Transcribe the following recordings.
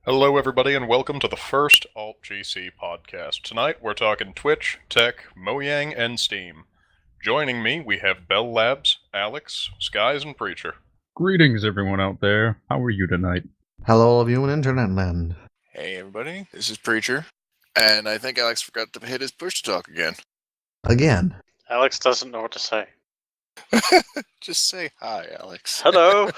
Hello, everybody, and welcome to the first AltGC Podcast. Tonight, we're talking Twitch, Tech, Mojang, and Steam. Joining me, we have BellLabs, Alex, Skies, and Preacher. Greetings, everyone out there. How are you tonight? Hello, of you in Internet land. Hey, everybody. This is Preacher. And I think Alex forgot to hit his push to talk again. Again. Alex doesn't know what to say. Just say hi, Alex. Hello.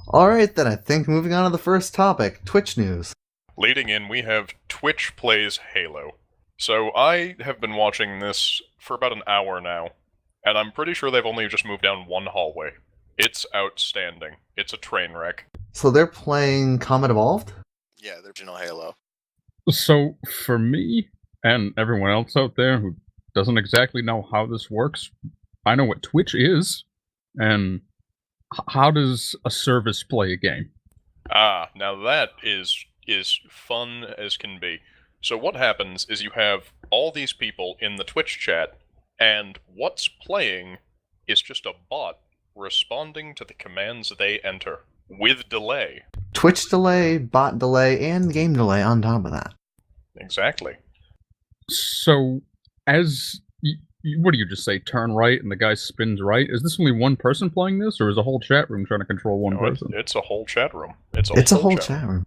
Alright then, I think moving on to the first topic, Twitch news. Leading in, we have Twitch Plays Halo. So I have been watching this for about an hour now, and I'm pretty sure they've only just moved down one hallway. It's outstanding. It's a train wreck. So they're playing Combat Evolved? Yeah, the original Halo. So, for me, and everyone else out there who doesn't exactly know how this works, I know what Twitch is, and how does a service play a game? Now that is fun as can be. So what happens is you have all these people in the Twitch chat, and what's playing is just a bot responding to the commands they enter, with delay. Twitch delay, bot delay, and game delay on top of that. Exactly. So, as what do you just say, turn right and the guy spins right? Is this only one person playing this, or is a whole chat room trying to control one person? It's a whole chat room. It's a whole chat room.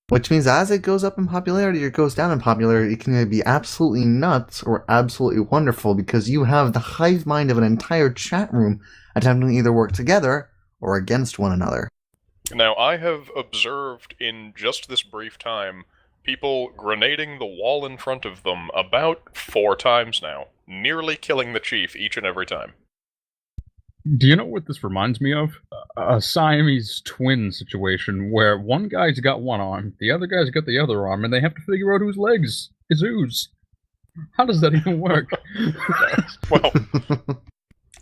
Which means as it goes up in popularity or goes down in popularity, it can either be absolutely nuts or absolutely wonderful because you have the hive mind of an entire chat room attempting to either work together or against one another. Now, I have observed in just this brief time people grenading the wall in front of them about 4 times now, nearly killing the chief each and every time. Do you know what this reminds me of? A Siamese twin situation where one guy's got one arm, the other guy's got the other arm, and they have to figure out whose legs is whose. How does that even work? Well,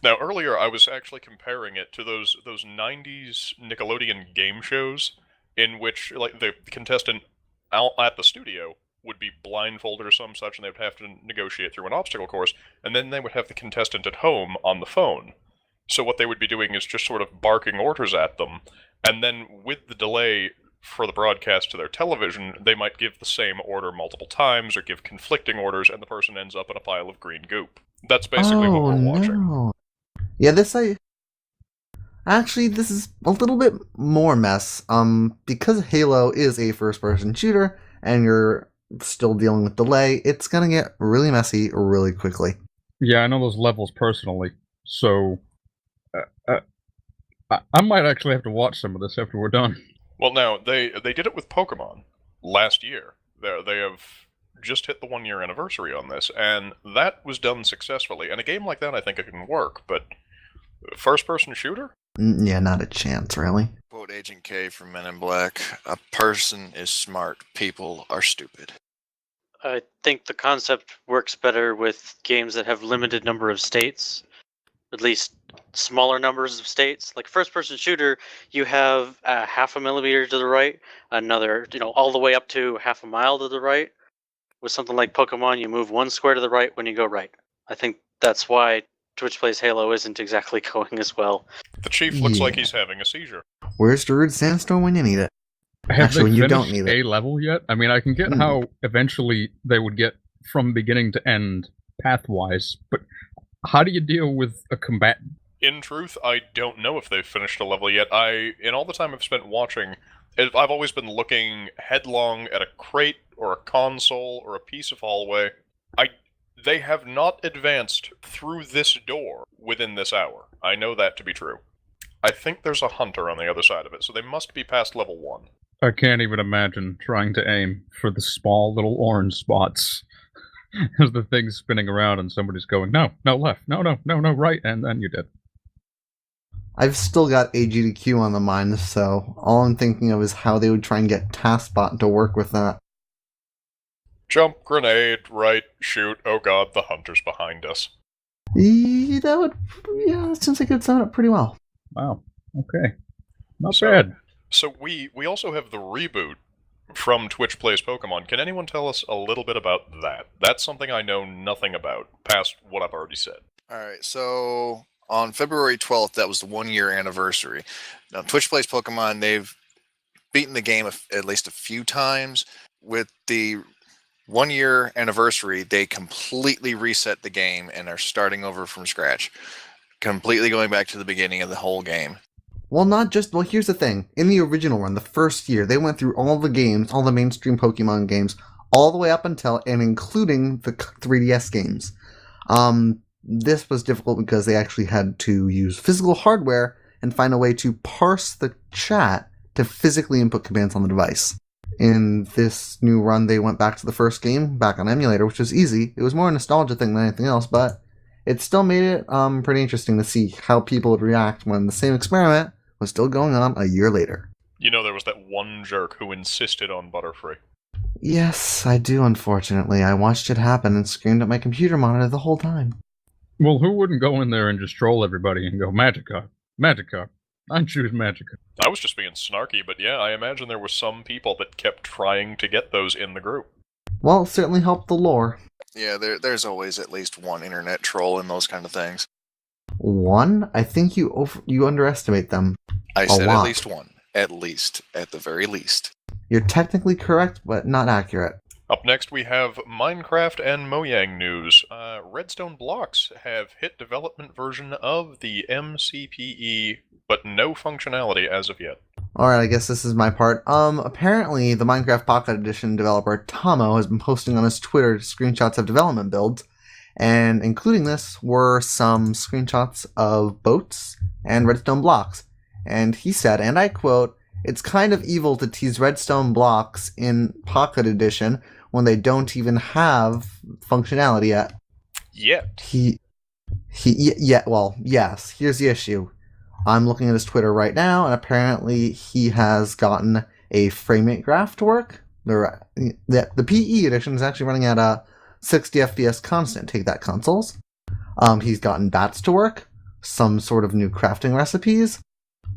now earlier I was actually comparing it to those 90s Nickelodeon game shows in which like the contestant out at the studio would be blindfolded or some such, and they would have to negotiate through an obstacle course, and then they would have the contestant at home on the phone. So what they would be doing is just sort of barking orders at them, and then with the delay for the broadcast to their television, they might give the same order multiple times or give conflicting orders, and the person ends up in a pile of green goop. That's basically what we're watching. No. Yeah, this is a little bit more mess. Because Halo is a first-person shooter, and you're still dealing with delay, it's gonna get really messy really quickly. Yeah, I know those levels personally, so I might actually have to watch some of this after we're done. Well, now, they did it with Pokemon last year. They have just hit the 1-year anniversary on this, and that was done successfully. And a game like that, I think it can work, but first-person shooter? Yeah, not a chance, really. Quote Agent K from Men in Black. A person is smart. People are stupid. I think the concept works better with games that have limited number of states, at least smaller numbers of states. Like first-person shooter, you have half a millimeter to the right, another, all the way up to half a mile to the right. With something like Pokemon, you move 1 square to the right when you go right. I think that's why Twitch Plays Halo isn't exactly going as well. The chief looks like he's having a seizure. Where's Druid Sandstone when you need it? Have Actually, when they you finished don't need it. a level yet? I mean, I can get how eventually they would get from beginning to end path-wise, but how do you deal with a combatant? In truth, I don't know if they've finished a level yet. In all the time I've spent watching, I've always been looking headlong at a crate or a console or a piece of hallway. They have not advanced through this door within this hour. I know that to be true. I think there's a hunter on the other side of it, so they must be past level 1. I can't even imagine trying to aim for the small little orange spots as the thing's spinning around and somebody's going, no, left, no, right, and then you did. I've still got AGDQ on the mind, so all I'm thinking of is how they would try and get TaskBot to work with that. Jump, grenade, right, shoot, oh god, the hunter's behind us. Yeah, that seems like it would sum it up pretty well. Wow, okay. Not bad. So we also have the reboot from Twitch Plays Pokemon. Can anyone tell us a little bit about that? That's something I know nothing about, past what I've already said. Alright, so on February 12th, that was the 1-year anniversary. Now, Twitch Plays Pokemon, they've beaten the game at least a few times. With the 1 year anniversary, they completely reset the game and are starting over from scratch. Completely going back to the beginning of the whole game. Well, here's the thing. In the original run, the first year, they went through all the games, all the mainstream Pokemon games, all the way up until and including the 3DS games. This was difficult because they actually had to use physical hardware and find a way to parse the chat to physically input commands on the device. In this new run, they went back to the first game, back on emulator, which was easy. It was more a nostalgia thing than anything else, but it still made it pretty interesting to see how people would react when the same experiment was still going on a year later. You know, there was that one jerk who insisted on Butterfree. Yes, I do, unfortunately. I watched it happen and screamed at my computer monitor the whole time. Well, who wouldn't go in there and just troll everybody and go, Magikarp, Magikarp, I choose Magikarp. I was just being snarky, but yeah, I imagine there were some people that kept trying to get those in the group. Well, it certainly helped the lore. Yeah, there's always at least one internet troll in those kind of things. One? I think you underestimate them. I said lot. At least one. At least. At the very least. You're technically correct, but not accurate. Up next, we have Minecraft and Mojang news. Redstone blocks have hit development version of the MCPE, but no functionality as of yet. Alright, I guess this is my part. Apparently, the Minecraft Pocket Edition developer Tomo has been posting on his Twitter screenshots of development builds, and including this were some screenshots of boats and redstone blocks. And he said, and I quote, "It's kind of evil to tease redstone blocks in Pocket Edition when they don't even have functionality yet." Yet. Well, yes, here's the issue. I'm looking at his Twitter right now, and apparently he has gotten a framerate graph to work. The PE edition is actually running at a 60 FPS constant. Take that, consoles. He's gotten bats to work, some sort of new crafting recipes,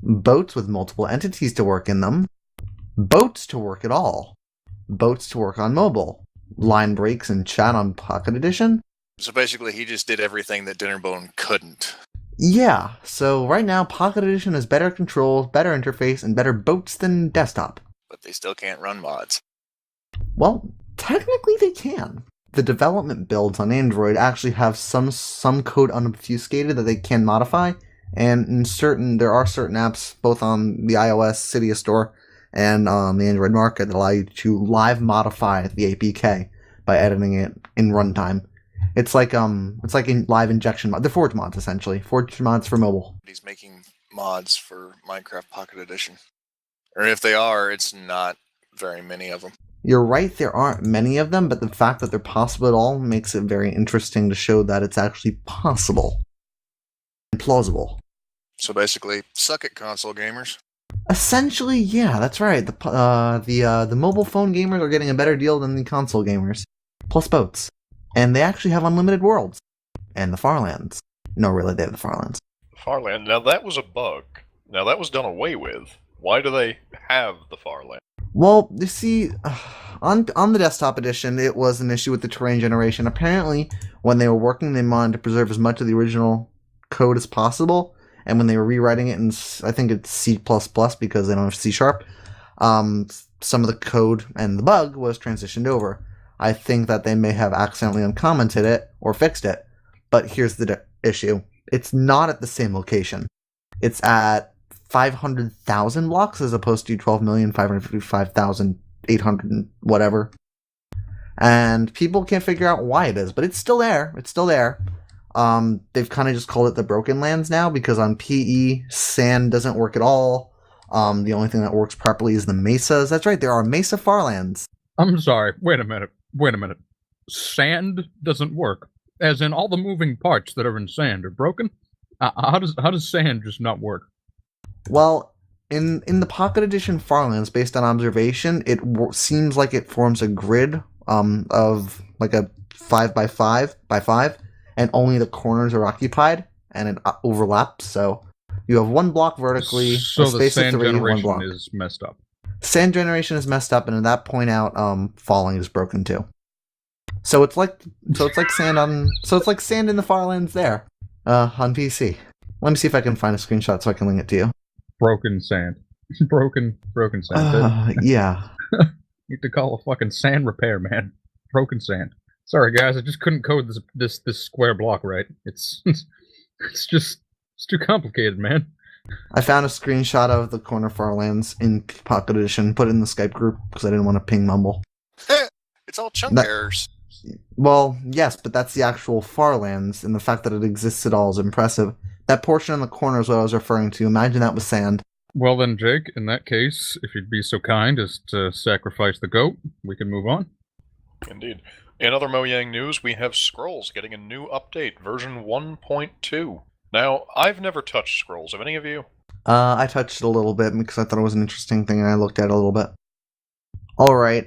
boats with multiple entities to work in them, boats to work at all, boats to work on mobile, line breaks and chat on Pocket Edition. So basically, he just did everything that Dinnerbone couldn't. Yeah, so right now Pocket Edition has better controls, better interface, and better boats than desktop. But they still can't run mods. Well, technically they can. The development builds on Android actually have some code unobfuscated that they can modify, and there are certain apps, both on the iOS Cydia store and on the Android market, that allow you to live modify the APK by editing it in runtime. It's like in live injection mod. They're Forge mods, essentially. Forge mods for mobile. He's making mods for Minecraft Pocket Edition. Or if they are, it's not very many of them. You're right, there aren't many of them, but the fact that they're possible at all makes it very interesting to show that it's actually possible. And plausible. So basically, suck it, console gamers. Essentially, yeah, that's right. The mobile phone gamers are getting a better deal than the console gamers. Plus boats. And they actually have unlimited worlds. And the Farlands. No, really, they have the Farlands. Farland, now that was a bug. Now that was done away with. Why do they have the Farland? Well, you see, on the desktop edition, it was an issue with the terrain generation. Apparently, when they were working, they wanted to preserve as much of the original code as possible. And when they were rewriting it in, I think it's C++ because they don't have C#, some of the code and the bug was transitioned over. I think that they may have accidentally uncommented it or fixed it. But here's the issue. It's not at the same location. It's at 500,000 blocks as opposed to 12,555,800 whatever. And people can't figure out why it is, but it's still there. It's still there. They've kind of just called it the Broken Lands now because on PE, sand doesn't work at all. The only thing that works properly is the mesas. That's right, there are mesa farlands. I'm sorry, wait a minute. Sand doesn't work. As in, all the moving parts that are in sand are broken? How does sand just not work? Well, in the Pocket Edition Farlands, based on observation, it seems like it forms a grid of like a 5x5 and only the corners are occupied, and it overlaps. So you have one block vertically, so a space the sand of 3, one generation block. is messed up. Sand generation is messed up, and at that point out, falling is broken too. So it's like sand in the Farlands there, on PC. Let me see if I can find a screenshot so I can link it to you. Broken sand. Broken sand. Yeah. Need to call a fucking sand repair man. Broken sand. Sorry guys, I just couldn't code this square block right. It's too complicated, man. I found a screenshot of the corner Farlands in Pocket Edition, put it in the Skype group because I didn't want to ping Mumble. It's all chunk errors. Well, yes, but that's the actual Farlands, and the fact that it exists at all is impressive. That portion in the corner is what I was referring to. Imagine that was sand. Well then, Jake, in that case, if you'd be so kind as to sacrifice the goat, we can move on. Indeed. In other Mojang news, we have Scrolls getting a new update, version 1.2. Now, I've never touched Scrolls. Have any of you? I touched it a little bit because I thought it was an interesting thing, and I looked at it a little bit. Alright,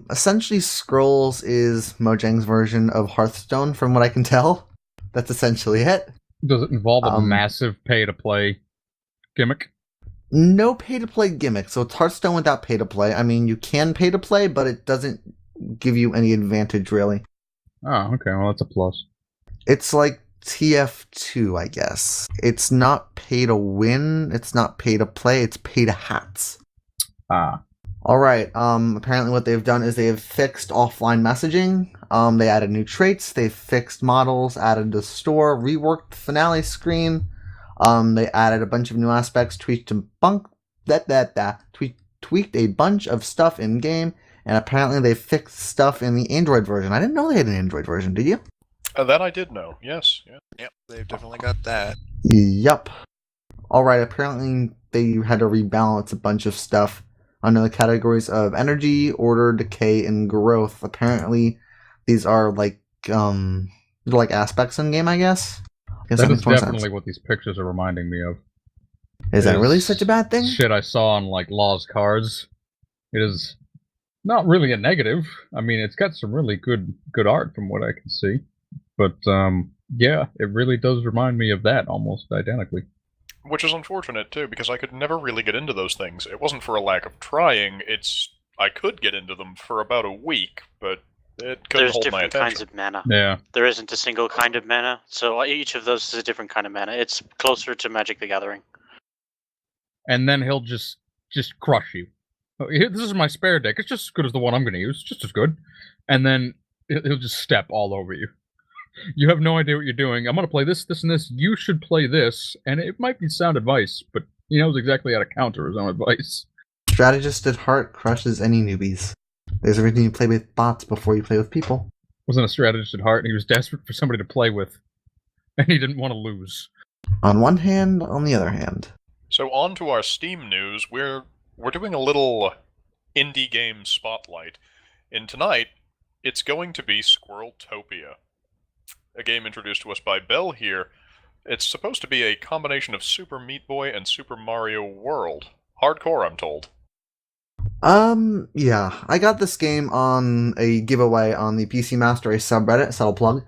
essentially Scrolls is Mojang's version of Hearthstone, from what I can tell. That's essentially it. Does it involve a massive pay-to-play gimmick? No pay-to-play gimmick, so it's Hearthstone without pay-to-play. I mean, you can pay-to-play, but it doesn't give you any advantage, really. Oh, okay, well that's a plus. It's like TF2, I guess. It's not pay-to-win, it's not pay-to-play, it's pay-to-hats. Ah. Alright, apparently what they've done is they have fixed offline messaging, they added new traits, they fixed models, added the store, reworked the finale screen, they added a bunch of new aspects, tweaked a bunch of stuff in-game, and apparently they fixed stuff in the Android version. I didn't know they had an Android version, did you? That I did know, yes. Yeah. Yep, they've definitely got that. Yup. Alright, apparently they had to rebalance a bunch of stuff under the categories of energy, order, decay, and growth. Apparently, these are like aspects in game, I guess. That is definitely what these pictures are reminding me of. Is that really such a bad thing? Shit I saw on like Law's cards. It is not really a negative. I mean, it's got some really good art from what I can see. But yeah, it really does remind me of that almost identically. Which is unfortunate, too, because I could never really get into those things. It wasn't for a lack of trying, I could get into them for about a week, but it couldn't hold my attention. There's different kinds of mana. Yeah. There isn't a single kind of mana, so each of those is a different kind of mana. It's closer to Magic the Gathering. And then he'll just crush you. Oh, this is my spare deck. It's just as good as the one I'm going to use. Just as good. And then he'll just step all over you. You have no idea what you're doing. I'm going to play this, this, and this. You should play this. And it might be sound advice, but he knows exactly how to counter his own advice. Strategist at heart crushes any newbies. There's a reason you play with bots before you play with people. Wasn't a strategist at heart, and he was desperate for somebody to play with. And he didn't want to lose. On one hand, on the other hand. So on to our Steam news. We're doing a little indie game spotlight. And tonight, it's going to be Squirreltopia. A game introduced to us by Bell here. It's supposed to be a combination of Super Meat Boy and Super Mario World. Hardcore, I'm told. Yeah. I got this game on a giveaway on the PC Master Race subreddit, subtle plug.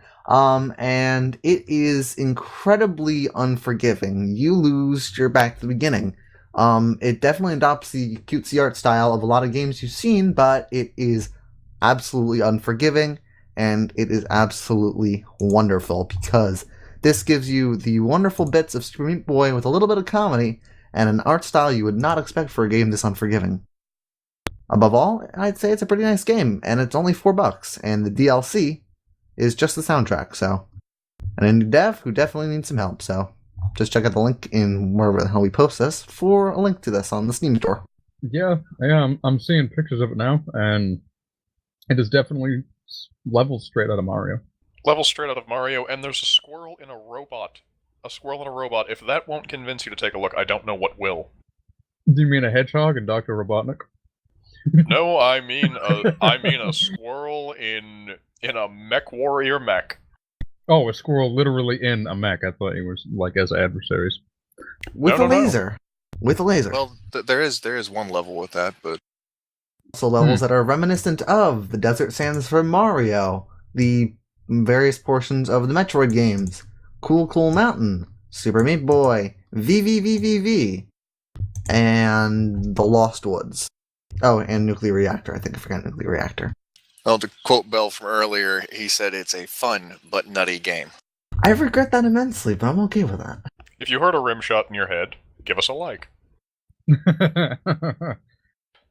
And it is incredibly unforgiving. You lose, you're back to the beginning. It definitely adopts the cutesy art style of a lot of games you've seen, but it is absolutely unforgiving. And it is absolutely wonderful because this gives you the wonderful bits of Super Meat Boy with a little bit of comedy and an art style you would not expect for a game this unforgiving. Above all, I'd say it's a pretty nice game, and it's only $4, and the DLC is just the soundtrack, so. And a new dev who definitely needs some help, so just check out the link in wherever the hell we post this for a link to this on the Steam store. Yeah, I'm seeing pictures of it now, and it is definitely levels straight out of Mario. Levels straight out of Mario, and there's a squirrel in a robot. A squirrel in a robot. If that won't convince you to take a look, I don't know what will. Do you mean a hedgehog and Dr. Robotnik? No, I mean a squirrel in a mech warrior mech. Oh, a squirrel literally in a mech. I thought he was like as adversaries. With a laser. With a laser. Well, there is one level with that, but also levels that are reminiscent of the Desert Sands from Mario, the various portions of the Metroid games, Cool Mountain, Super Meat Boy, VVVVV, and The Lost Woods. Oh, and Nuclear Reactor. I think I forgot Nuclear Reactor. Well, to quote Bell from earlier, he said it's a fun but nutty game. I regret that immensely, but I'm okay with that. If you heard a rim shot in your head, give us a like.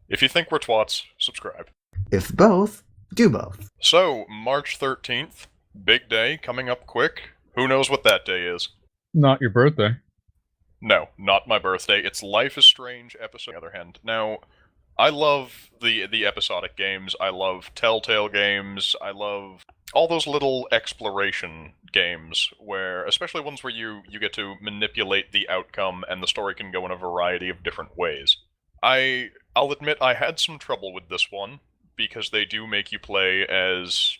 If you think we're twats, subscribe. If both, do both. So, March 13th, big day, coming up quick. Who knows what that day is? Not your birthday. No, not my birthday. It's Life is Strange episode, on the other hand. Now, I love the episodic games. I love Telltale games. I love all those little exploration games, where, especially ones where you get to manipulate the outcome and the story can go in a variety of different ways. I'll admit I had some trouble with this one, because they do make you play as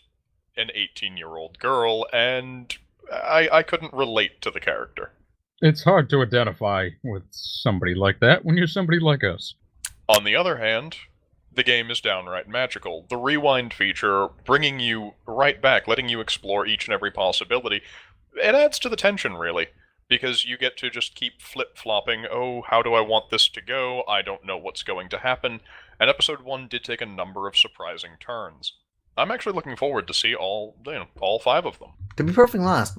an 18-year-old girl, and I couldn't relate to the character. It's hard to identify with somebody like that when you're somebody like us. On the other hand, the game is downright magical. The rewind feature, bringing you right back, letting you explore each and every possibility, it adds to the tension, really, because you get to just keep flip-flopping, oh, how do I want this to go? I don't know what's going to happen. And Episode 1 did take a number of surprising turns. I'm actually looking forward to see all 5 of them. To be perfectly honest,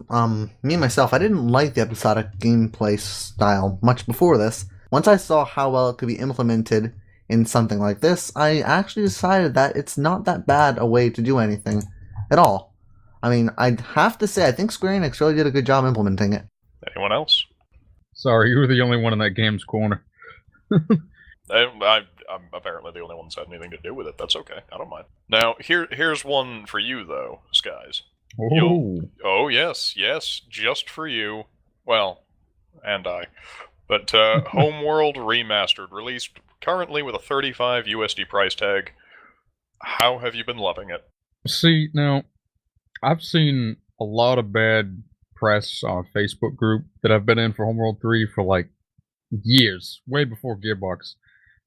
me myself, I didn't like the episodic gameplay style much before this. Once I saw how well it could be implemented in something like this, I actually decided that it's not that bad a way to do anything at all. I mean, I'd have to say, I think Square Enix really did a good job implementing it. Anyone else? Sorry, you were the only one in that game's corner. I'm apparently the only one that's had anything to do with it. That's okay. I don't mind. Now, here's one for you, though, Skies. Oh, yes, just for you. Well, and I. But Homeworld Remastered, released currently with a $35 USD price tag. How have you been loving it? See, now, I've seen a lot of bad press on a Facebook group that I've been in for Homeworld 3 for, like, years, way before Gearbox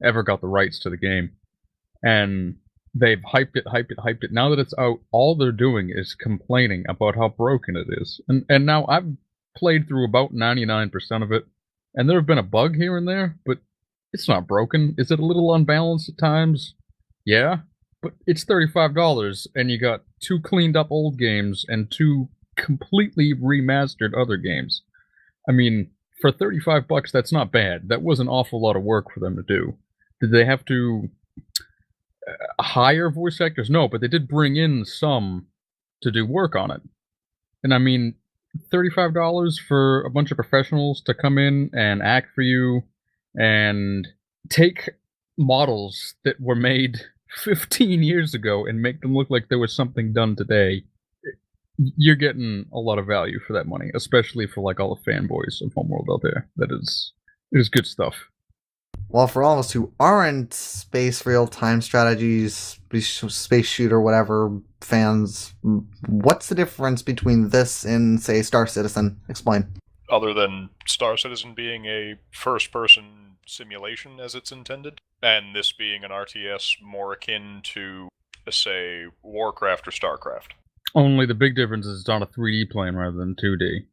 ever got the rights to the game. And they've hyped it. Now that it's out, all they're doing is complaining about how broken it is. And now I've played through about 99% of it, and there have been a bug here and there, but it's not broken. Is it a little unbalanced at times? Yeah, but it's $35, and you got 2 cleaned up old games and 2 completely remastered other games. I mean, for $35, that's not bad. That was an awful lot of work for them to do. Did they have to hire voice actors? No, but they did bring in some to do work on it. And I mean, $35 for a bunch of professionals to come in and act for you and take models that were made 15 years ago and make them look like there was something done today. You're getting a lot of value for that money, especially for like all the fanboys of Homeworld out there. It is good stuff. Well, for all of us who aren't space real-time strategies, space shooter, whatever, fans, what's the difference between this and, say, Star Citizen? Explain. Other than Star Citizen being a first-person simulation as it's intended, and this being an RTS more akin to, say, Warcraft or StarCraft. Only the big difference is it's on a 3D plane rather than 2D.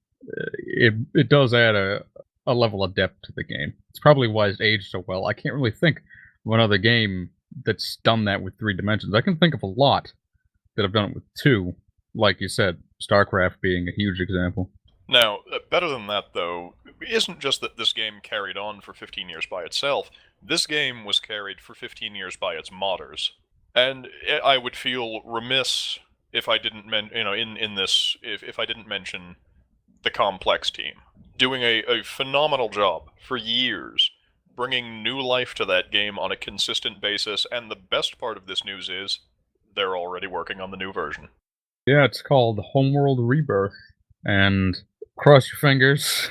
It does add a level of depth to the game. It's probably why it's aged so well. I can't really think of another game that's done that with 3 dimensions. I can think of a lot that have done it with 2, like you said, StarCraft being a huge example. Now, better than that, though, isn't just that this game carried on for 15 years by itself. This game was carried for 15 years by its modders. And I would feel remiss if I didn't if I didn't mention the Complex team, doing a phenomenal job for years, bringing new life to that game on a consistent basis, and the best part of this news is they're already working on the new version. Yeah, it's called Homeworld Rebirth, and cross your fingers,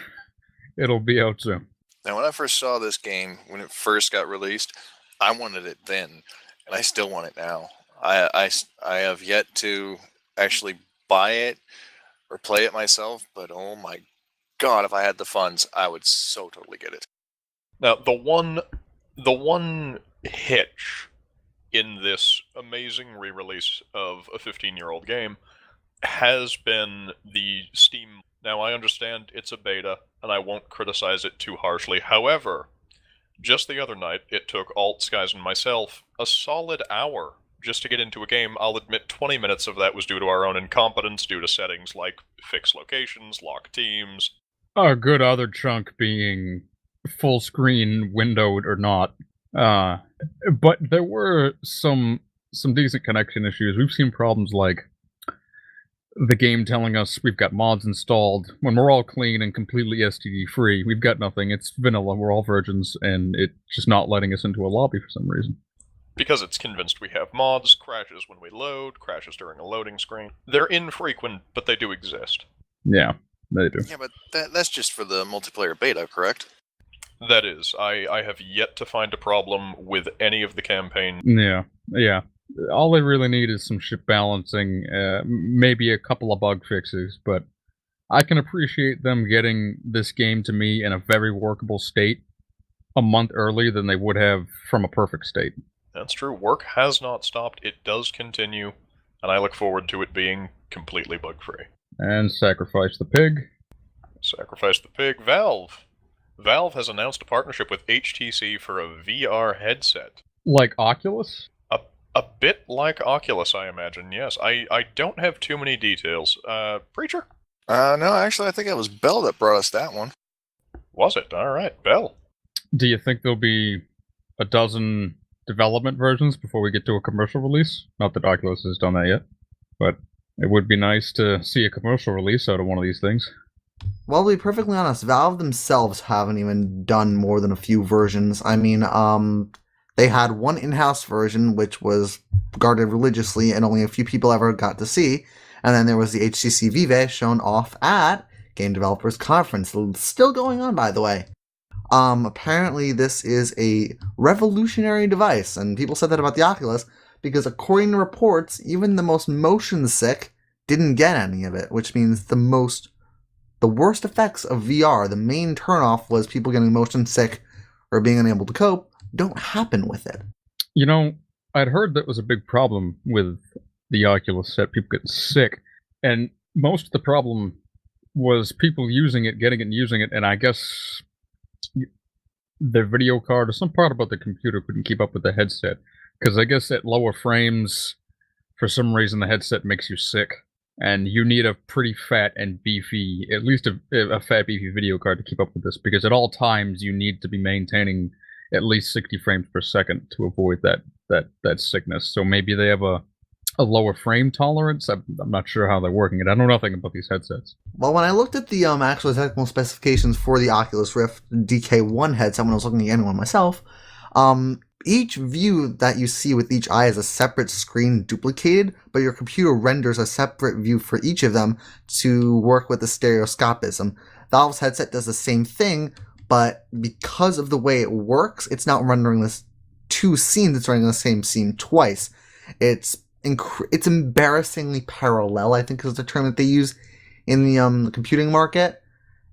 it'll be out soon. Now, when I first saw this game, when it first got released, I wanted it then, and I still want it now. I have yet to actually buy it or play it myself, but oh my god, if I had the funds, I would so totally get it. Now, the one hitch in this amazing re-release of a 15-year-old game has been the Steam. Now, I understand it's a beta, and I won't criticize it too harshly. However, just the other night, it took AltGC and myself a solid hour just to get into a game. I'll admit 20 minutes of that was due to our own incompetence, due to settings like fix locations, lock teams. A good other chunk being full screen windowed or not. But there were some decent connection issues. We've seen problems like the game telling us we've got mods installed when we're all clean and completely STD free. We've got nothing. It's vanilla. We're all virgins, and it's just not letting us into a lobby for some reason. Because it's convinced we have mods, crashes when we load, crashes during a loading screen. They're infrequent, but they do exist. Yeah, they do. Yeah, but that's just for the multiplayer beta, correct? That is. I have yet to find a problem with any of the campaign. Yeah. All they really need is some ship balancing, maybe a couple of bug fixes, but I can appreciate them getting this game to me in a very workable state a month earlier than they would have from a perfect state. That's true. Work has not stopped. It does continue, and I look forward to it being completely bug-free. And sacrifice the pig. Sacrifice the pig. Valve. Valve has announced a partnership with HTC for a VR headset. Like Oculus? A bit like Oculus, I imagine, yes. I don't have too many details. Preacher? No, actually, I think it was Bell that brought us that one. Was it? Alright, Bell. Do you think there'll be a dozen development versions before we get to a commercial release? Not that Oculus has done that yet, but it would be nice to see a commercial release out of one of these things. Well, to be perfectly honest, Valve themselves haven't even done more than a few versions. I mean, they had one in-house version, which was guarded religiously, and only a few people ever got to see. And then there was the HTC Vive shown off at Game Developers Conference. Still going on, by the way. Apparently this is a revolutionary device, and people said that about the Oculus, because according to reports, even the most motion sick didn't get any of it, which means the worst effects of VR, the main turnoff was people getting motion sick or being unable to cope, don't happen with it. You know, I'd heard that was a big problem with the Oculus set, people getting sick, and most of the problem was people using it, getting it and using it, and I guess their video card or some part about the computer couldn't keep up with the headset, because I guess at lower frames, for some reason the headset makes you sick, and you need a pretty fat and beefy, at least a fat beefy video card to keep up with this, because at all times you need to be maintaining at least 60 frames per second to avoid that sickness. So maybe they have a lower frame tolerance. I'm not sure how they're working it. I know nothing about these headsets. Well, when I looked at the actual technical specifications for the Oculus Rift DK1 headset when I was looking at one myself, each view that you see with each eye is a separate screen duplicated, but your computer renders a separate view for each of them to work with the stereoscopism. Valve's headset does the same thing, but because of the way it works, it's not rendering this two scenes, it's rendering the same scene twice. It's embarrassingly parallel, I think is the term that they use in the computing market.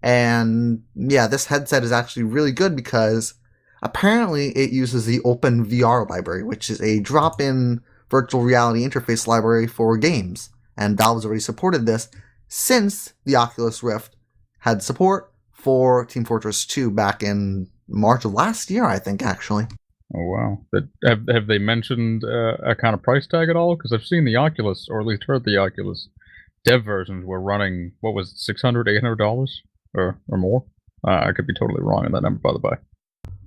And yeah, this headset is actually really good because apparently it uses the Open VR library, which is a drop-in virtual reality interface library for games. And Valve's already supported this since the Oculus Rift had support for Team Fortress 2 back in March of last year, I think, actually. Oh, wow. Have they mentioned a kind of price tag at all? Because I've seen the Oculus, or at least heard the Oculus dev versions were running, what was it, $600, $800 or more? I could be totally wrong on that number, by the by.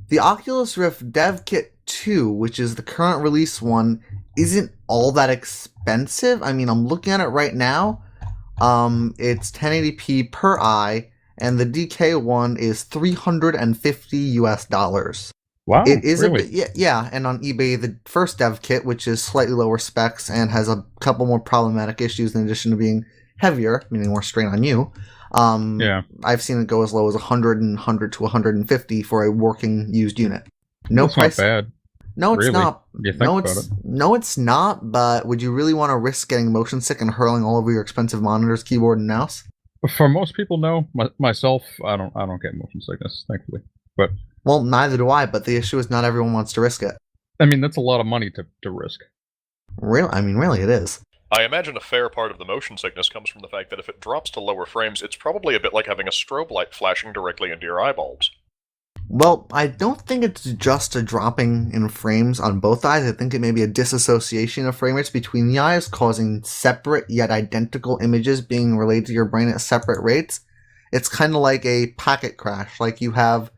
The Oculus Rift Dev Kit 2, which is the current release one, isn't all that expensive. I mean, I'm looking at it right now. It's 1080p per eye, and the DK one is $350. Wow, it is really? Yeah, and on eBay, the first dev kit, which is slightly lower specs and has a couple more problematic issues in addition to being heavier, meaning more strain on you. Yeah, I've seen it go as low as 100 to 150 for a working used unit. No that's price. Not bad. No, it's really, not. You think about it. No, it's not. But would you really want to risk getting motion sick and hurling all over your expensive monitors, keyboard, and mouse? For most people, no. Myself, I don't get motion sickness, thankfully. But well, neither do I. But the issue is not everyone wants to risk it. I mean, that's a lot of money to risk. Really, it is. I imagine a fair part of the motion sickness comes from the fact that if it drops to lower frames, it's probably a bit like having a strobe light flashing directly into your eyeballs. Well, I don't think it's just a dropping in frames on both eyes. I think it may be a disassociation of frame rates between the eyes, causing separate yet identical images being relayed to your brain at separate rates. It's kind of like a packet crash. Like you have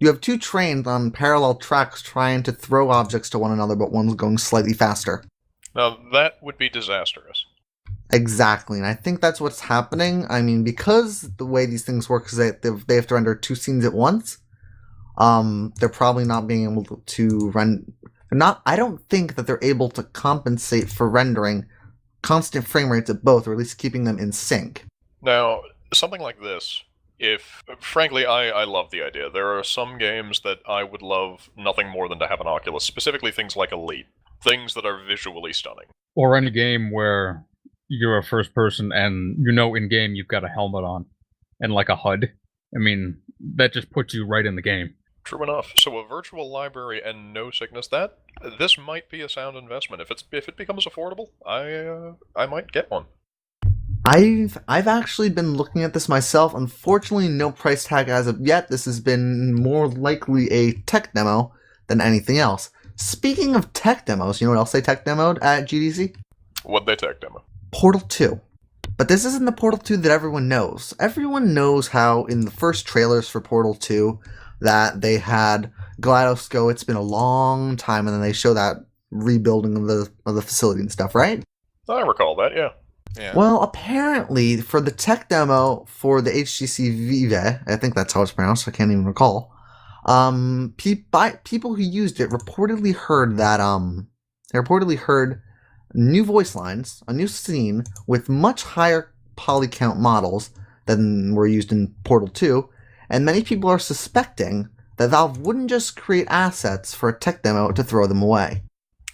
You have two trains on parallel tracks trying to throw objects to one another, but one's going slightly faster. Now, that would be disastrous. Exactly, and I think that's what's happening. I mean, because the way these things work is that they have to render two scenes at once, they're probably not being able to run. I don't think that they're able to compensate for rendering constant frame rates at both, or at least keeping them in sync. Now, something like this, frankly, I love the idea. There are some games that I would love nothing more than to have an Oculus, specifically things like Elite, things that are visually stunning. Or any game where you're a first person and in game you've got a helmet on and like a HUD. I mean, that just puts you right in the game. True enough. So a virtual library and no sickness, this might be a sound investment. If it becomes affordable, I might get one. I've actually been looking at this myself. Unfortunately, no price tag as of yet. This has been more likely a tech demo than anything else. Speaking of tech demos, you know what else they tech demoed at GDC? What'd they tech demo? Portal 2. But this isn't the Portal 2 that everyone knows. Everyone knows how in the first trailers for Portal 2 that they had GLaDOS go, it's been a long time, and then they show that rebuilding of the facility and stuff, right? I recall that, yeah. Yeah. Well, apparently, for the tech demo for the HTC Vive, I think that's how it's pronounced, I can't even recall, people who used it reportedly heard that, they reportedly heard new voice lines, a new scene with much higher poly count models than were used in Portal 2, and many people are suspecting that Valve wouldn't just create assets for a tech demo to throw them away.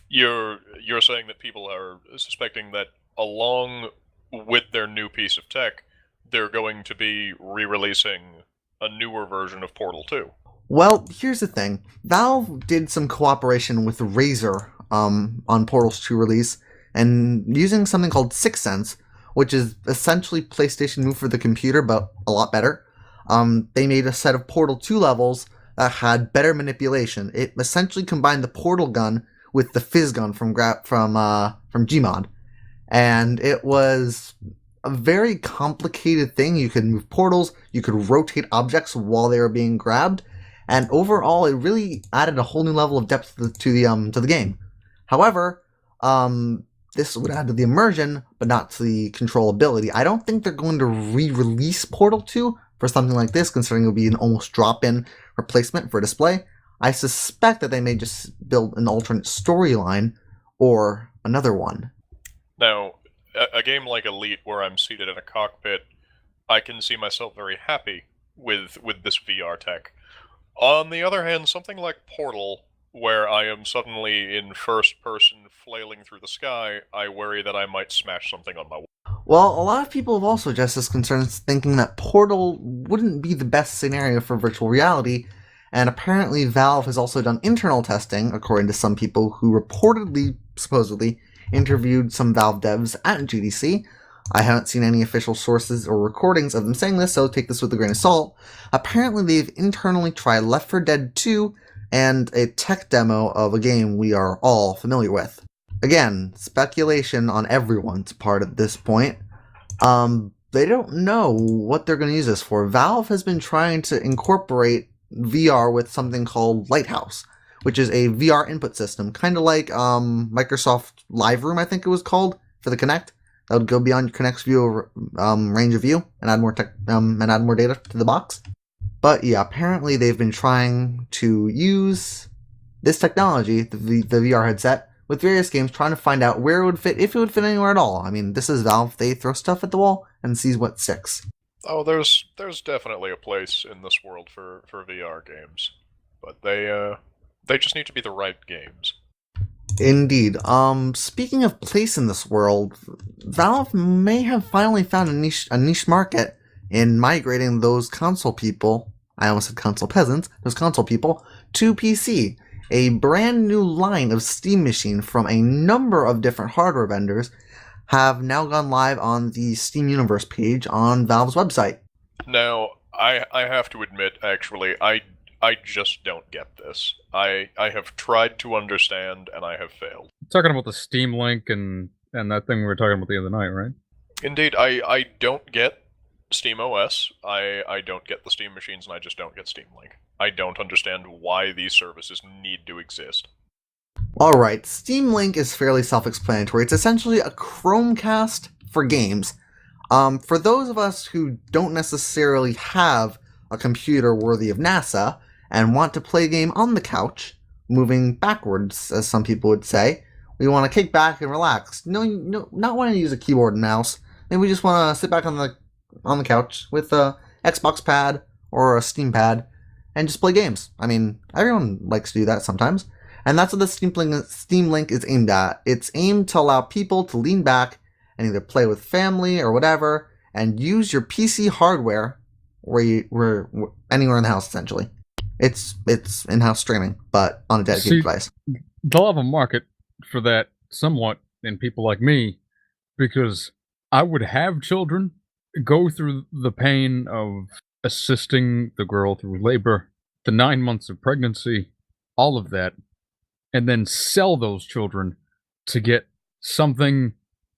You're saying that people are suspecting that along with their new piece of tech, they're going to be re-releasing a newer version of Portal 2. Well, here's the thing. Valve did some cooperation with Razer on Portal's 2 release, and using something called 6th Sense, which is essentially PlayStation Move for the computer, but a lot better. They made a set of Portal 2 levels that had better manipulation. It essentially combined the portal gun with the fizz gun from Gmod. And it was a very complicated thing. You could move portals, you could rotate objects while they were being grabbed, and overall it really added a whole new level of depth to the game. However, this would add to the immersion, but not to the controllability. I don't think they're going to re-release Portal 2 for something like this, considering it would be an almost drop-in replacement for display. I suspect that they may just build an alternate storyline or another one. Now, a game like Elite, where I'm seated in a cockpit, I can see myself very happy with this VR tech. On the other hand, something like Portal, where I am suddenly in first person flailing through the sky, I worry that I might smash something on my wall. Well, a lot of people have also expressed this concerns, thinking that Portal wouldn't be the best scenario for virtual reality, and apparently Valve has also done internal testing, according to some people who reportedly, supposedly, interviewed some Valve devs at GDC. I haven't seen any official sources or recordings of them saying this, so take this with a grain of salt. Apparently they've internally tried Left 4 Dead 2 and a tech demo of a game we are all familiar with. Again, speculation on everyone's part at this point. They don't know what they're going to use this for. Valve has been trying to incorporate VR with something called Lighthouse, which is a VR input system, kind of like Microsoft Live Room, I think it was called, for the Kinect. That would go beyond your Kinect's view range of view and add more data to the box. But yeah, apparently they've been trying to use this technology, the VR headset, with various games, trying to find out where it would fit, if it would fit anywhere at all. I mean, this is Valve. They throw stuff at the wall and sees what sticks. Oh, there's definitely a place in this world for VR games, but they just need to be the right games. Indeed. Speaking of place in this world, Valve may have finally found a niche market in migrating those console people, I almost said console peasants, those console people, to PC. A brand new line of Steam machine from a number of different hardware vendors have now gone live on the Steam Universe page on Valve's website. Now, I have to admit, actually, I just don't get this. I have tried to understand, and I have failed. Talking about the Steam Link and that thing we were talking about the other night, right? Indeed, I don't get Steam OS, I don't get the Steam machines, and I just don't get Steam Link. I don't understand why these services need to exist. Alright, Steam Link is fairly self-explanatory. It's essentially a Chromecast for games. For those of us who don't necessarily have a computer worthy of NASA and want to play a game on the couch, moving backwards, as some people would say, we want to kick back and relax. No, not wanting to use a keyboard and mouse. Maybe we just want to sit back on the couch with a Xbox pad or a Steam pad and just play games. I mean, everyone likes to do that sometimes. And that's what the Steam Link is aimed at. It's aimed to allow people to lean back and either play with family or whatever, and use your PC hardware where anywhere in the house, essentially. It's in-house streaming, but on a dedicated device. They'll have a market for that somewhat in people like me, because I would have children go through the pain of assisting the girl through labor, the 9 months of pregnancy, all of that, and then sell those children to get something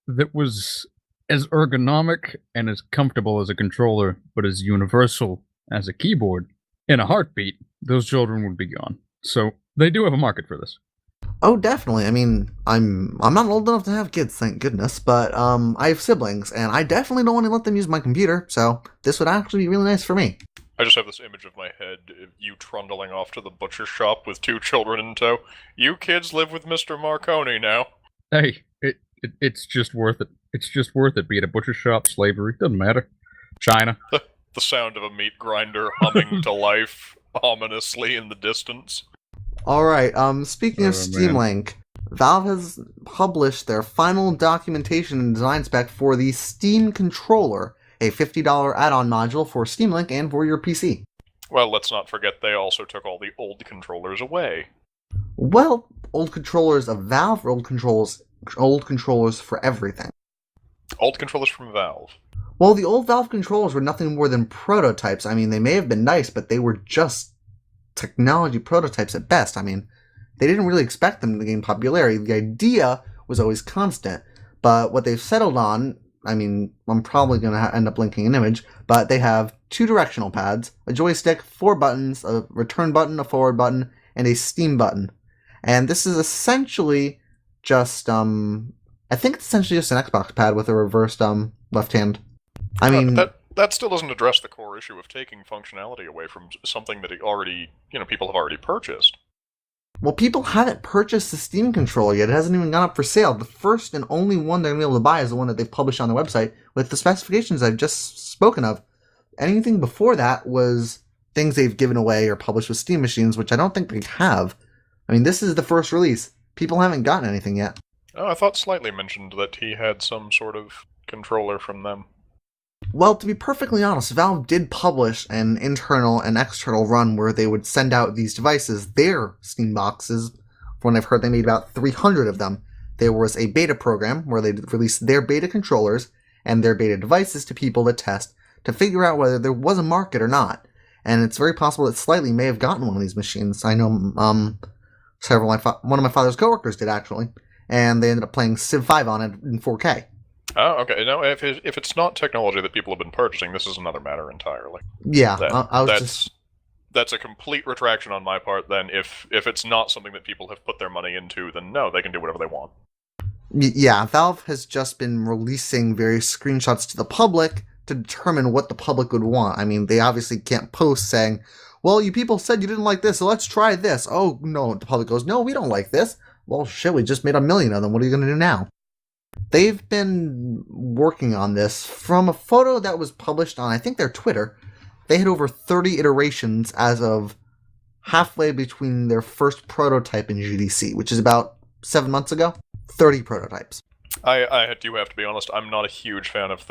that was as ergonomic and as comfortable as a controller, but as universal as a keyboard. In a heartbeat, those children would be gone. So they do have a market for this. Oh, definitely. I mean, I'm not old enough to have kids, thank goodness, but I have siblings, and I definitely don't want to let them use my computer, so this would actually be really nice for me. I just have this image of my head, you trundling off to the butcher shop with 2 children in tow. You kids live with Mr. Marconi now. Hey, it's just worth it. It's just worth it, be it a butcher shop, slavery, doesn't matter. China. The sound of a meat grinder humming to life ominously in the distance. Alright, speaking of Steam Link, Valve has published their final documentation and design spec for the Steam Controller, a $50 add-on module for Steam Link and for your PC. Well, let's not forget they also took all the old controllers away. Well, old controllers of Valve or old controllers for everything? Old controllers from Valve. Well, the old Valve controllers were nothing more than prototypes. I mean, they may have been nice, but they were just technology prototypes at best. I mean, they didn't really expect them to gain popularity. The idea was always constant, but what they've settled on, I mean, I'm probably going to end up linking an image, but they have 2 directional pads, a joystick, 4 buttons, a return button, a forward button, and a Steam button. And this is essentially just, I think it's essentially just an Xbox pad with a reversed left hand. I mean, that still doesn't address the core issue of taking functionality away from something that people have already purchased. Well, people haven't purchased the Steam controller yet. It hasn't even gone up for sale. The first and only one they're going to be able to buy is the one that they've published on their website with the specifications I've just spoken of. Anything before that was things they've given away or published with Steam machines, which I don't think they have. I mean, this is the first release. People haven't gotten anything yet. Oh, I thought Slightly mentioned that he had some sort of controller from them. Well, to be perfectly honest, Valve did publish an internal and external run where they would send out these devices, their Steam boxes. From what I've heard, they made about 300 of them. There was a beta program where they released their beta controllers and their beta devices to people to test to figure out whether there was a market or not. And it's very possible that Slightly may have gotten one of these machines. I know one of my father's coworkers did, actually, and they ended up playing Civ 5 on it in 4K. Oh, okay. Now, if it's not technology that people have been purchasing, this is another matter entirely. Yeah, that's a complete retraction on my part, then. If it's not something that people have put their money into, then no, they can do whatever they want. Yeah, Valve has just been releasing various screenshots to the public to determine what the public would want. I mean, they obviously can't post saying, well, you people said you didn't like this, so let's try this. Oh, no, the public goes, no, we don't like this. Well, shit, we just made 1 million of them. What are you going to do now? They've been working on this from a photo that was published on, I think, their Twitter. They had over 30 iterations as of halfway between their first prototype in GDC, which is about 7 months ago. 30 prototypes. I do have to be honest, I'm not a huge fan of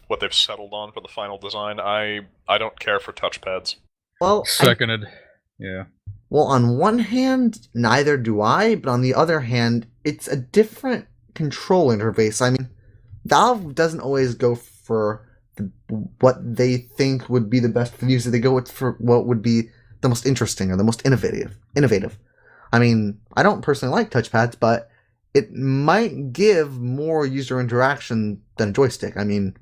what they've settled on for the final design. I don't care for touchpads. Well, Seconded. Yeah. Well, on one hand, neither do I, but on the other hand, it's a different control interface. I mean, Valve doesn't always go for what they think would be the best for users. They go for what would be the most interesting or the most innovative. I mean, I don't personally like touchpads, but it might give more user interaction than a joystick. I mean,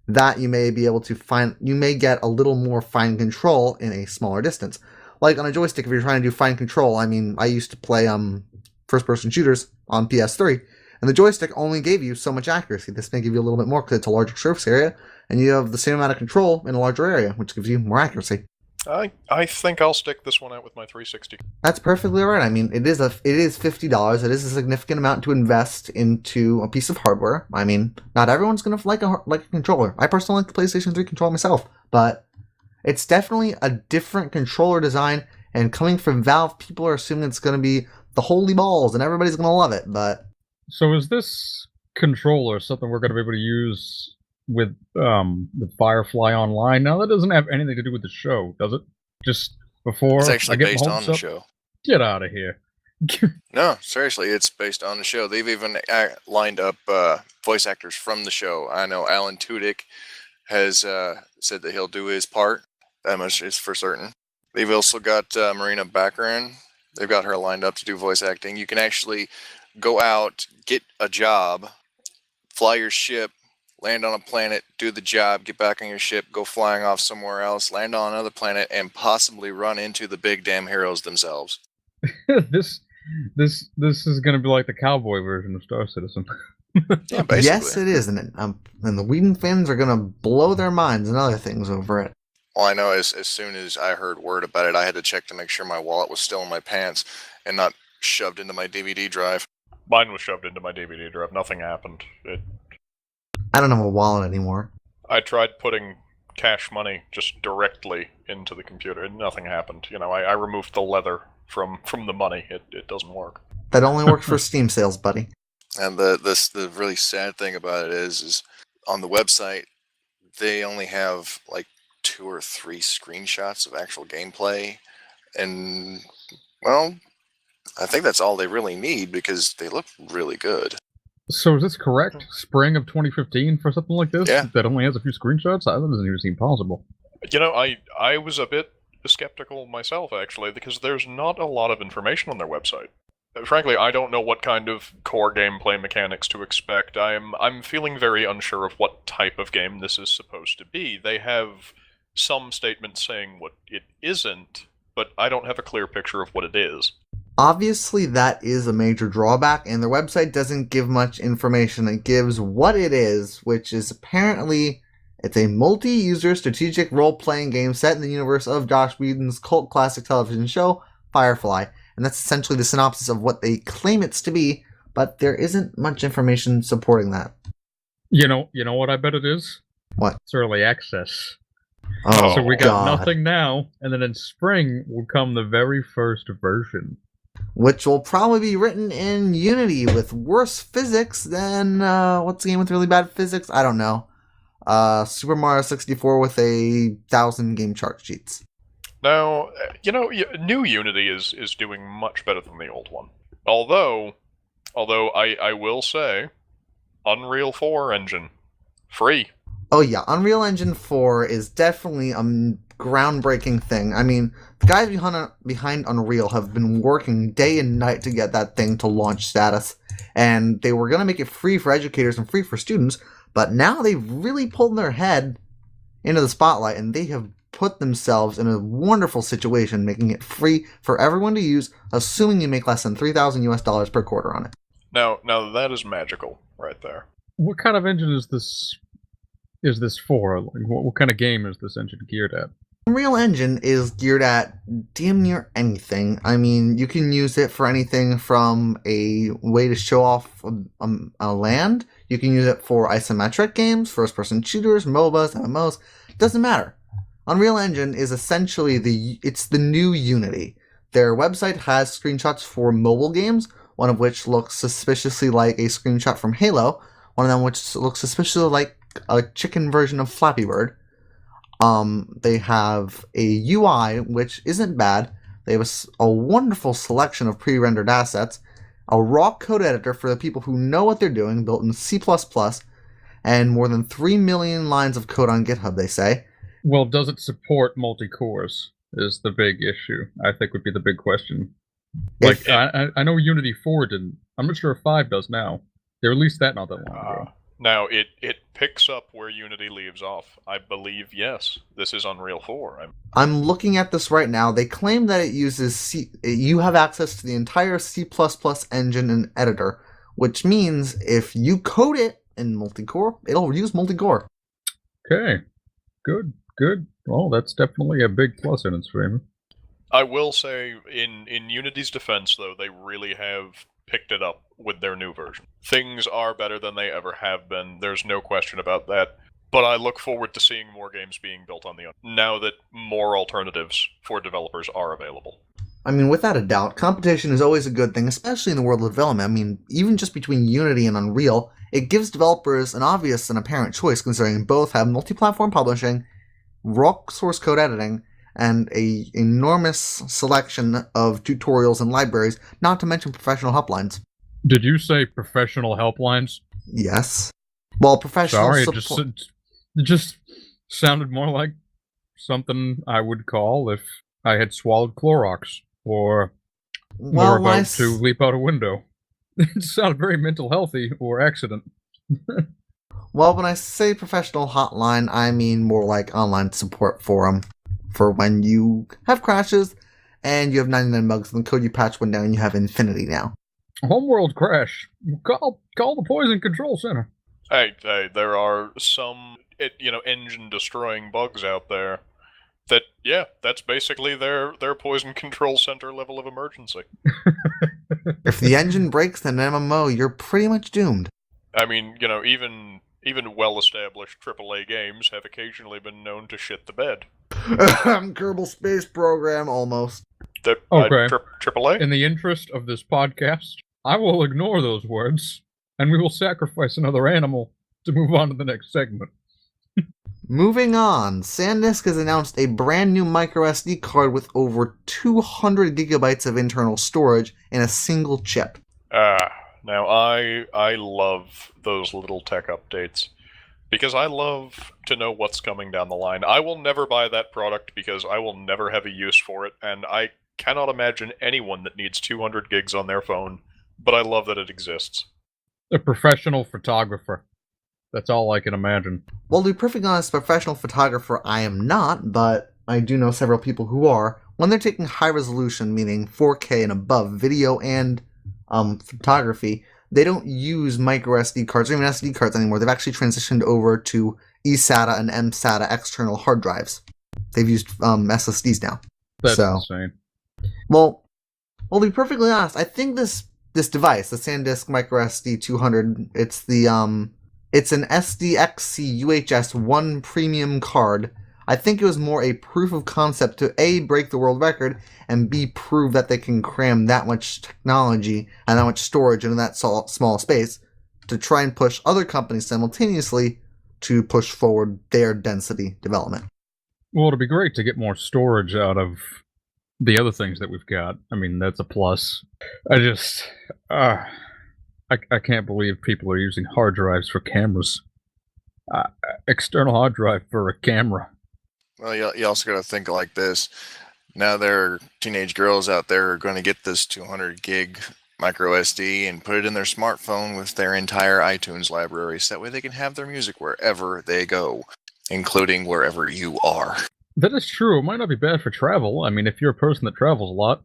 that you may be able to find, you may get a little more fine control in a smaller distance. Like on a joystick, if you're trying to do fine control, I mean, I used to play first-person shooters on PS3, and the joystick only gave you so much accuracy. This may give you a little bit more because it's a larger surface area, and you have the same amount of control in a larger area, which gives you more accuracy. I think I'll stick this one out with my 360. That's perfectly right. I mean, it is $50. It is a significant amount to invest into a piece of hardware. I mean, not everyone's gonna like a controller. I personally like the PlayStation 3 controller myself, but it's definitely a different controller design. And coming from Valve, people are assuming it's gonna be the holy balls, and everybody's gonna love it. But So is this controller something we're gonna be able to use with Firefly Online? Now that doesn't have anything to do with the show, does it? Just before It's actually I get based my on hopes the up? show. Get out of here. No, seriously, it's based on the show. They've even lined up voice actors from the show. I know Alan Tudyk has said that he'll do his part. That much is for certain. They've also got Marina Baccarin. They've got her lined up to do voice acting. You can actually go out, get a job, fly your ship, land on a planet, do the job, get back on your ship, go flying off somewhere else, land on another planet, and possibly run into the big damn heroes themselves. This is gonna be like the cowboy version of Star Citizen. Yeah, basically. yes, it is, and the Whedon fans are gonna blow their minds and other things over it. All I know is as soon as I heard word about it, I had to check to make sure my wallet was still in my pants and not shoved into my DVD drive. Mine was shoved into my DVD drive. Nothing happened. I don't have a wallet anymore. I tried putting cash money just directly into the computer, and nothing happened. You know, I removed the leather from the money. It doesn't work. That only works for Steam sales, buddy. And the really sad thing about it is on the website, they only have like 2 or 3 screenshots of actual gameplay. And, well, I think that's all they really need because they look really good. So is this correct? Spring of 2015 for something like this? Yeah. That only has a few screenshots? That doesn't even seem possible. You know, I was a bit skeptical myself, actually, because there's not a lot of information on their website. Frankly, I don't know what kind of core gameplay mechanics to expect. I'm feeling very unsure of what type of game this is supposed to be. They have some statements saying what it isn't, but I don't have a clear picture of what it is. Obviously, that is a major drawback, and their website doesn't give much information. It gives what it is, which is apparently it's a multi-user strategic role-playing game set in the universe of Joss Whedon's cult classic television show, Firefly. And that's essentially the synopsis of what they claim it's to be, but there isn't much information supporting that. You know what I bet it is? What? It's early access. Oh, So we got God. nothing now, and then in spring will come the very first version. Which will probably be written in Unity with worse physics than, what's the game with really bad physics? I don't know. Super Mario 64 with 1,000 game chart sheets. Now, you know, new Unity is doing much better than the old one. Although I will say, Unreal 4 engine, free. Oh yeah, Unreal Engine 4 is definitely a groundbreaking thing. I mean, the guys behind Unreal have been working day and night to get that thing to launch status, and they were going to make it free for educators and free for students, but now they've really pulled their head into the spotlight, and they have put themselves in a wonderful situation, making it free for everyone to use, assuming you make less than $3,000 per quarter on it. Now that is magical right there. What kind of engine is this for? Like, what kind of game is this engine geared at? Unreal Engine is geared at damn near anything. I mean, you can use it for anything from a way to show off a land. You can use it for isometric games, first-person shooters, MOBAs, MMOs. It doesn't matter. Unreal Engine is essentially it's the new Unity. Their website has screenshots for mobile games, one of which looks suspiciously like a screenshot from Halo, one of them which looks suspiciously like a chicken version of Flappy Bird. They have a UI which isn't bad. They have a wonderful selection of pre-rendered assets, a raw code editor for the people who know what they're doing, built in C++, and more than 3 million lines of code on GitHub, they say. Well, does it support multi-cores? Is the big issue. I think would be the big question. Like, I know Unity 4 didn't. I'm not sure if 5 does now. They released that not that long ago. Now, it picks up where Unity leaves off. I believe, yes, this is Unreal 4. I'm looking at this right now. They claim that it uses C. You have access to the entire C++ engine and editor, which means if you code it in multicore, it'll use multicore. Okay. Good. Well, that's definitely a big plus in its favor. I will say, in Unity's defense, though, they really have picked it up with their new version. Things are better than they ever have been. There's no question about that. But I look forward to seeing more games being built on the now that more alternatives for developers are available. I mean, without a doubt, competition is always a good thing, especially in the world of development. I mean, even just between Unity and Unreal, it gives developers an obvious and apparent choice, considering both have multi-platform publishing, raw source code editing, and an enormous selection of tutorials and libraries, not to mention professional helplines. Did you say professional helplines? Yes. Well, professional Sorry, support. it just sounded more like something I would call if I had swallowed Clorox or were about to leap out a window. It sounded very mental healthy or accident. Well, when I say professional hotline, I mean more like online support forum for when you have crashes and you have 99 bugs and the code you patch went down and you have infinity now. Homeworld crash. Call the poison control center. Hey, there are some, engine-destroying bugs out there that, that's basically their poison control center level of emergency. If the engine breaks in an MMO, you're pretty much doomed. I mean, even well-established AAA games have occasionally been known to shit the bed. Kerbal Space Program, almost. Okay. AAA? In the interest of this podcast, I will ignore those words, and we will sacrifice another animal to move on to the next segment. Moving on, SanDisk has announced a brand new microSD card with over 200 gigabytes of internal storage in a single chip. Now I love those little tech updates because I love to know what's coming down the line. I will never buy that product because I will never have a use for it, and I cannot imagine anyone that needs 200 gigs on their phone, but I love that it exists. A professional photographer. That's all I can imagine. Well, to be perfectly honest, professional photographer I am not, but I do know several people who are. When they're taking high resolution, meaning 4K and above, video and photography, they don't use micro SD cards or even SD cards anymore. They've actually transitioned over to eSATA and mSATA external hard drives. They've used SSDs now. That's insane. Well, to be perfectly honest, I think this device, the SanDisk Micro SD 200, it's an SDXC UHS 1 premium card. I think it was more a proof of concept to A, break the world record, and B, prove that they can cram that much technology and that much storage into that small space to try and push other companies simultaneously to push forward their density development. Well, it'd be great to get more storage out of the other things that we've got. I mean, that's a plus. I can't believe people are using hard drives for cameras. External hard drive for a camera. Well, you also got to think like this. Now there are teenage girls out there who are going to get this 200 gig micro SD and put it in their smartphone with their entire iTunes library, so that way they can have their music wherever they go, including wherever you are. That is true. It might not be bad for travel. I mean, if you're a person that travels a lot,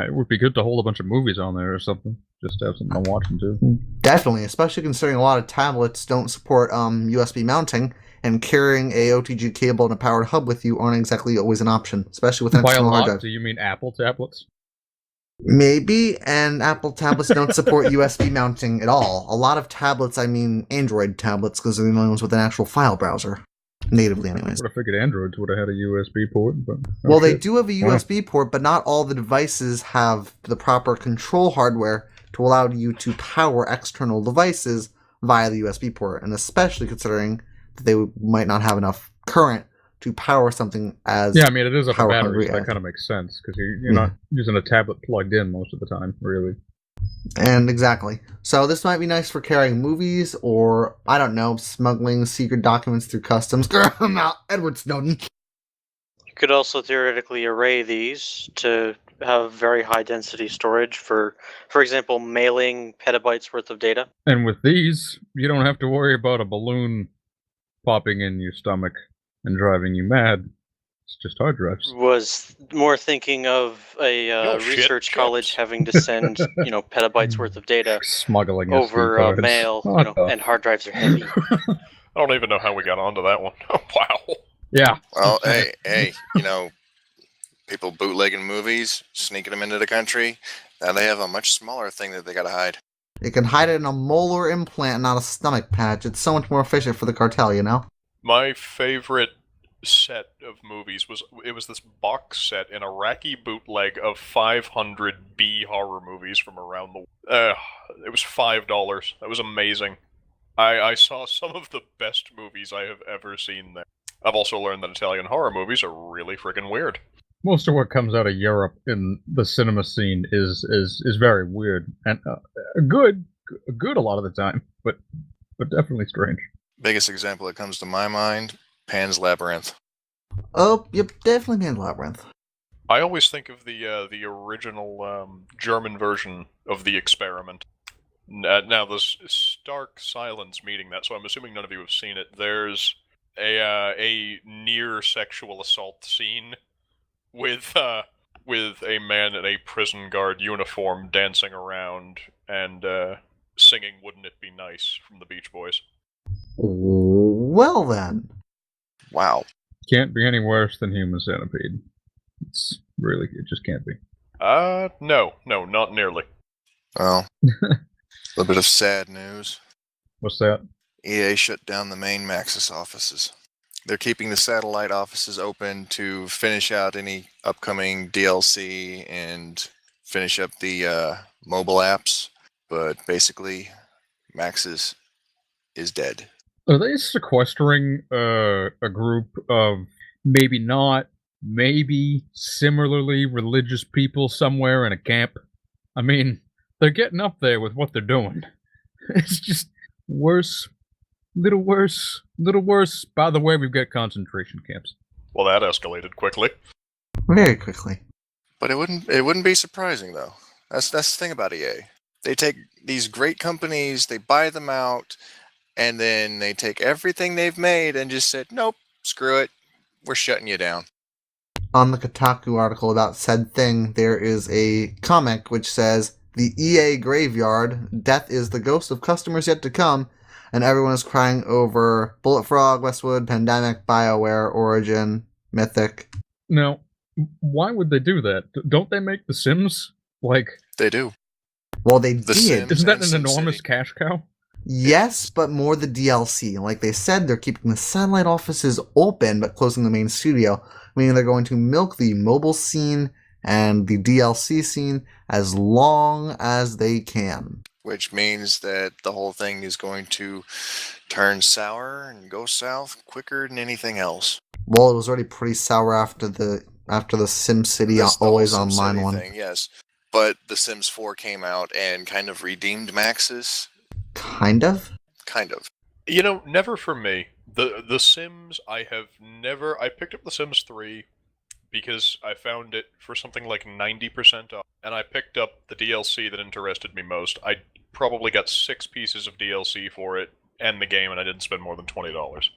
it would be good to hold a bunch of movies on there or something. Just to have something I'm watching too. Definitely, especially considering a lot of tablets don't support USB mounting, and carrying a OTG cable and a powered hub with you aren't exactly always an option, especially with an external hard drive. Do you mean Apple tablets? Maybe, and Apple tablets don't support USB mounting at all. A lot of tablets, I mean Android tablets, because they're the only ones with an actual file browser. Natively, anyways. I would have figured Androids would have had a USB port, but... Well, they do have a USB port, but not all the devices have the proper control hardware to allow you to power external devices via the USB port, and especially considering that they might not have enough current to power something as... Yeah, I mean, it is up to batteries, hungry so that kind of makes sense, because you're not using a tablet plugged in most of the time, really. And exactly. So this might be nice for carrying movies, or, I don't know, smuggling secret documents through customs. I'm out, Edward Snowden. You could also theoretically array these to have very high density storage for example, mailing petabytes worth of data. And with these, you don't have to worry about a balloon popping in your stomach and driving you mad. It's just hard drives. Was more thinking of a Yo, shit, research college chips. having to send petabytes worth of data Smuggling over SD cards. mail, What the- and hard drives are heavy. I don't even know how we got onto that one. Wow. Yeah. Well, hey, people bootlegging movies, sneaking them into the country. Now they have a much smaller thing that they gotta hide. You can hide it in a molar implant, not a stomach patch. It's so much more efficient for the cartel, you know? My favorite set of movies was this box set, an Iraqi bootleg of 500 B horror movies from around the it was $5. That was amazing. I saw some of the best movies I have ever seen there. I've also learned that Italian horror movies are really freaking weird. Most of what comes out of Europe in the cinema scene is very weird and good a lot of the time, but definitely strange. Biggest example that comes to my mind, Pan's Labyrinth. Oh, yep, definitely Pan's Labyrinth. I always think of the original German version of The Experiment. Now, there's stark silence meeting that, so I'm assuming none of you have seen it. There's a near sexual assault scene with a man in a prison guard uniform dancing around and singing "Wouldn't It Be Nice" from the Beach Boys. Well then. Wow. Can't be any worse than Human Centipede. It just can't be. No, not nearly. Well, a little bit of sad news. What's that? EA shut down the main Maxis offices. They're keeping the satellite offices open to finish out any upcoming DLC and finish up the mobile apps, but basically, Maxis is dead. Are they sequestering a group of maybe similarly religious people somewhere in a camp? I mean, they're getting up there with what they're doing. It's just worse. Little worse. By the way, we've got concentration camps. Well, that escalated quickly. Very quickly. But it wouldn't be surprising though. That's the thing about EA. They take these great companies, they buy them out, and then they take everything they've made and just said, nope, screw it, we're shutting you down. On the Kotaku article about said thing, there is a comic which says, "The EA graveyard, death is the ghost of customers yet to come," and everyone is crying over Bullet Frog, Westwood, Pandemic, BioWare, Origin, Mythic. Now, why would they do that? Don't they make The Sims? They do. Well, they The did. Sims. Isn't that and an enormous SimCity. cash cow? Yes, but more the DLC. Like they said, they're keeping the satellite offices open, but closing the main studio, meaning they're going to milk the mobile scene and the DLC scene as long as they can. Which means that the whole thing is going to turn sour and go south quicker than anything else. Well, it was already pretty sour after the SimCity That's the whole Always Online SimCity one. thing, yes. But The Sims 4 came out and kind of redeemed Maxis. Kind of? Kind of. You know, never for me. The Sims, I picked up The Sims 3 because I found it for something like 90% off, and I picked up the DLC that interested me most. I probably got 6 pieces of DLC for it and the game, and I didn't spend more than $20.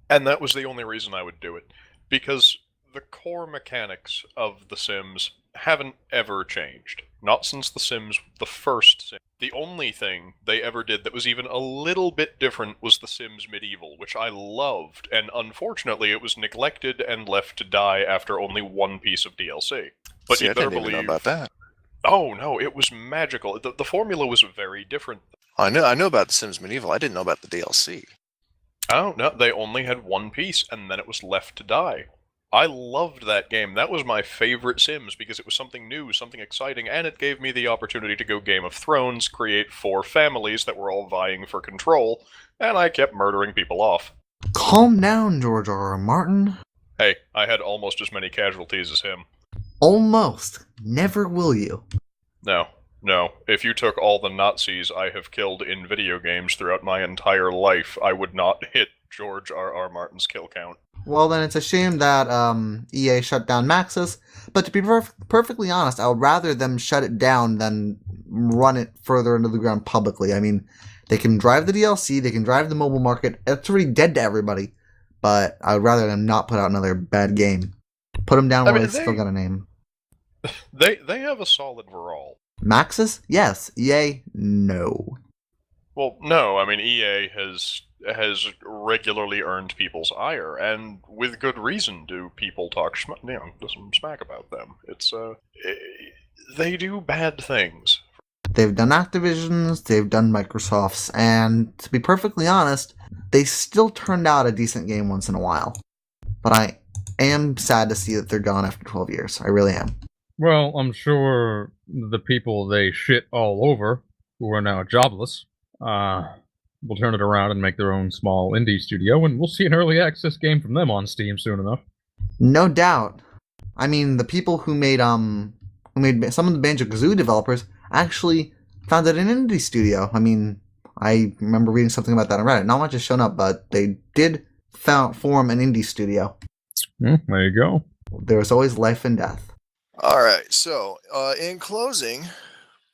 And that was the only reason I would do it, because the core mechanics of The Sims haven't ever changed. Not since The Sims, the first Sim. The only thing they ever did that was even a little bit different was The Sims Medieval, which I loved, and unfortunately it was neglected and left to die after only 1 piece of DLC. But See, you I better didn't even know believe... about that. Oh no, it was magical. The formula was very different. I know about The Sims Medieval. I didn't know about the DLC. Oh no, they only had 1 piece, and then it was left to die. I loved that game. That was my favorite Sims because it was something new, something exciting, and it gave me the opportunity to go Game of Thrones, create 4 families that were all vying for control, and I kept murdering people off. Calm down, George R.R. Martin. Hey, I had almost as many casualties as him. Almost. Never will you. No. If you took all the Nazis I have killed in video games throughout my entire life, I would not hit George R.R. Martin's kill count. well then it's a shame that EA shut down Maxis. But to be perfectly honest, I would rather them shut it down than run it further into the ground publicly. I mean, they can drive the DLC, they can drive the mobile market. It's already dead to everybody. But I would rather them not put out another bad game. Put them down where they still got a name. They have a solid overall. Maxis? Yes. EA? No. Well, no, I mean EA has regularly earned people's ire, and with good reason do people talk some smack about them. It's they do bad things. They've done Activision's, they've done Microsoft's, and to be perfectly honest, they still turned out a decent game once in a while. But I am sad to see that they're gone after 12 years. I really am. Well, I'm sure the people they shit all over, who are now jobless, will turn it around and make their own small indie studio, and we'll see an early access game from them on Steam soon enough. No doubt. I mean, the people who made some of the Banjo-Kazooie developers actually founded an indie studio. I mean, I remember reading something about that on Reddit. Not much has shown up, but they did form an indie studio. There you go. There was always life and death. All right, so in closing,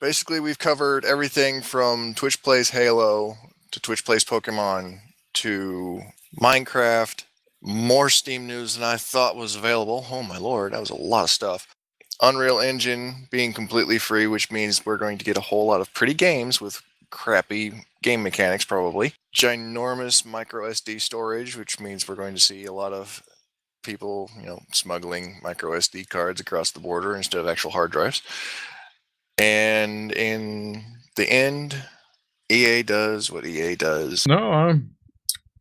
basically we've covered everything from Twitch Plays Halo to Twitch Plays Pokemon to Minecraft, more Steam news than I thought was available. Oh my lord, that was a lot of stuff. Unreal Engine being completely free, which means we're going to get a whole lot of pretty games with crappy game mechanics probably. Ginormous micro SD storage, which means we're going to see a lot of people, smuggling micro SD cards across the border instead of actual hard drives. And in the end, EA does what EA does. No,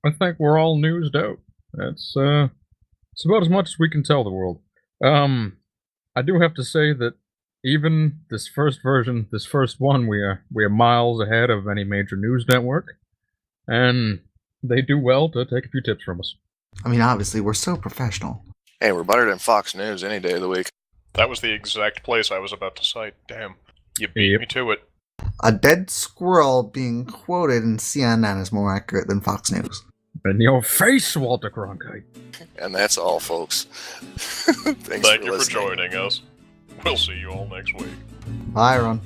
I think we're all newsed out. It's about as much as we can tell the world. I do have to say that even this first version, this first one, we are miles ahead of any major news network, and they do well to take a few tips from us. I mean, obviously, we're so professional. Hey, we're better than Fox News any day of the week. That was the exact place I was about to cite. Damn. You beat me to it. A dead squirrel being quoted in CNN is more accurate than Fox News. In your face, Walter Cronkite. And that's all, folks. Thank you for joining us. We'll see you all next week. Bye, Ron.